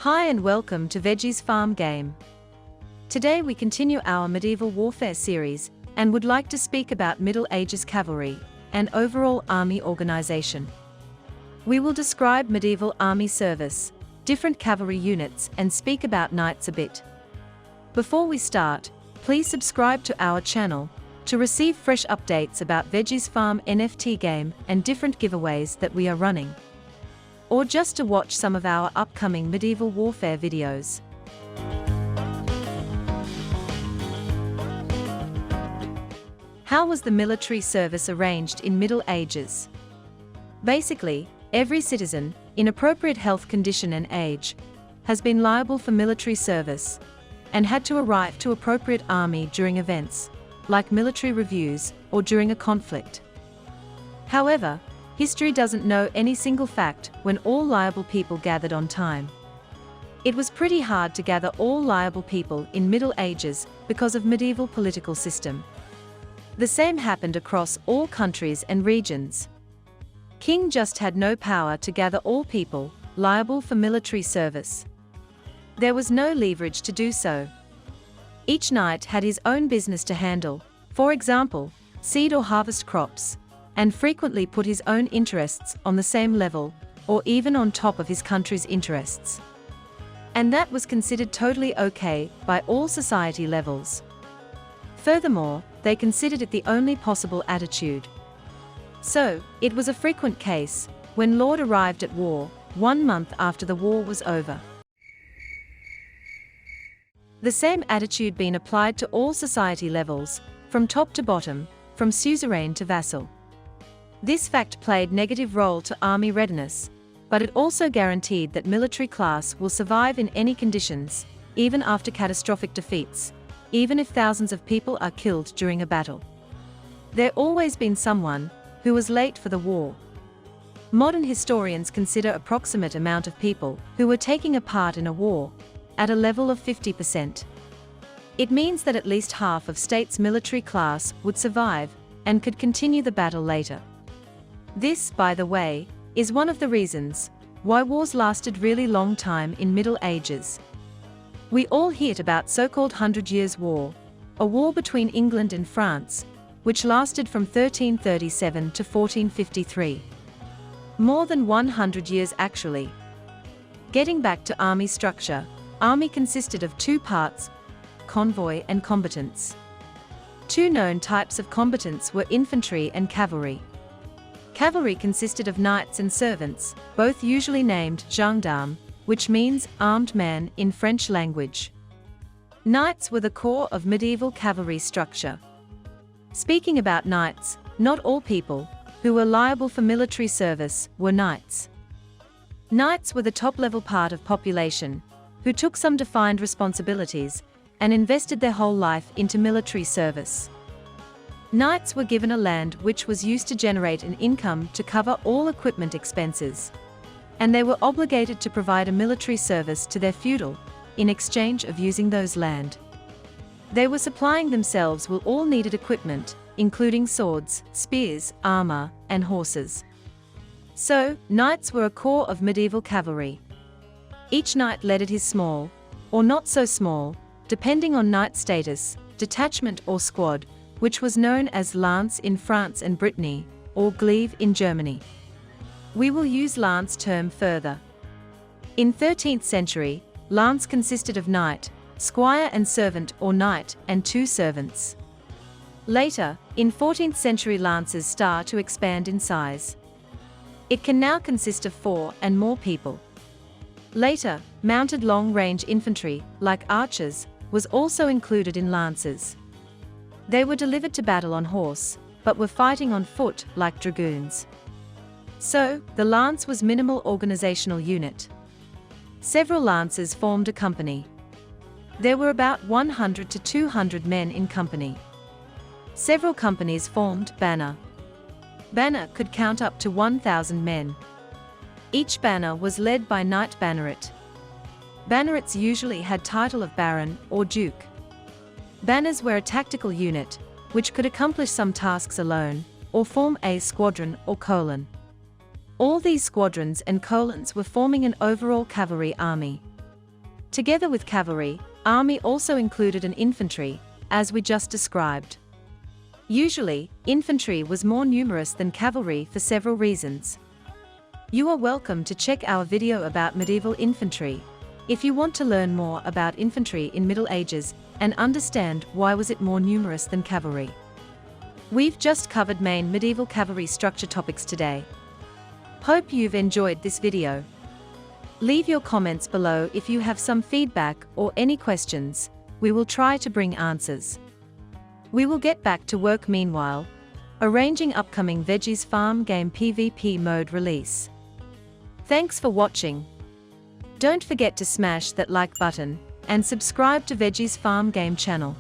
Hi and welcome to Veggies Farm Game. Today we continue our medieval warfare series and would like to speak about Middle Ages cavalry and overall army organization. We will describe medieval army service, different cavalry units and speak about knights a bit. Before we start, please subscribe to our channel to receive fresh updates about Veggies Farm NFT game and different giveaways that we are running, or just to watch some of our upcoming medieval warfare videos. How was the military service arranged in Middle Ages? Basically, every citizen, in appropriate health condition and age, has been liable for military service, and had to arrive to appropriate army during events, like military reviews, or during a conflict. However, history doesn't know any single fact when all liable people gathered on time. It was pretty hard to gather all liable people in Middle Ages because of medieval political system. The same happened across all countries and regions. King just had no power to gather all people liable for military service. There was no leverage to do so. Each knight had his own business to handle, for example, seed or harvest crops, and frequently put his own interests on the same level, or even on top of his country's interests. And that was considered totally okay by all society levels. Furthermore, they considered it the only possible attitude. So, it was a frequent case, when Lord arrived at war, 1 month after the war was over. The same attitude being applied to all society levels, from top to bottom, from suzerain to vassal. This fact played negative role to army readiness, but it also guaranteed that military class will survive in any conditions, even after catastrophic defeats, even if thousands of people are killed during a battle. There always been someone who was late for the war. Modern historians consider approximate amount of people who were taking a part in a war at a level of 50%. It means that at least half of state's military class would survive and could continue the battle later. This, by the way, is one of the reasons why wars lasted really long time in Middle Ages. We all hear about so-called 100 Years' War, a war between England and France, which lasted from 1337 to 1453. More than 100 years actually. Getting back to army structure, army consisted of two parts, convoy and combatants. Two known types of combatants were infantry and cavalry. Cavalry consisted of knights and servants, both usually named gendarme, which means armed man in French language. Knights were the core of medieval cavalry structure. Speaking about knights, not all people who were liable for military service were knights. Knights were the top-level part of population, who took some defined responsibilities and invested their whole life into military service. Knights were given a land which was used to generate an income to cover all equipment expenses, and they were obligated to provide a military service to their feudal, in exchange of using those land. They were supplying themselves with all needed equipment, including swords, spears, armor, and horses. So, knights were a core of medieval cavalry. Each knight led his small, or not so small, depending on knight status, detachment or squad, which was known as lance in France and Brittany, or glaive in Germany. We will use lance term further. In 13th century, lance consisted of knight, squire and servant or knight and two servants. Later, in 14th century lances start to expand in size. It can now consist of 4 and more people. Later, mounted long-range infantry, like archers, was also included in lances. They were delivered to battle on horse, but were fighting on foot like dragoons. So, the lance was minimal organizational unit. Several lances formed a company. There were about 100 to 200 men in company. Several companies formed banner. Banner could count up to 1,000 men. Each banner was led by knight banneret. Bannerets usually had title of baron or duke. Banners were a tactical unit, which could accomplish some tasks alone, or form a squadron or colon. All these squadrons and colons were forming an overall cavalry army. Together with cavalry, army also included an infantry, as we just described. Usually, infantry was more numerous than cavalry for several reasons. You are welcome to check our video about medieval infantry, if you want to learn more about infantry in Middle Ages and understand why was it more numerous than cavalry. We've just covered main medieval cavalry structure topics today. Hope you've enjoyed this video. Leave your comments below if you have some feedback or any questions. We will try to bring answers. We will get back to work meanwhile, arranging upcoming Veggies farm game PvP mode release. Thanks for watching. Don't forget to smash that like button and subscribe to Veggies farm game channel.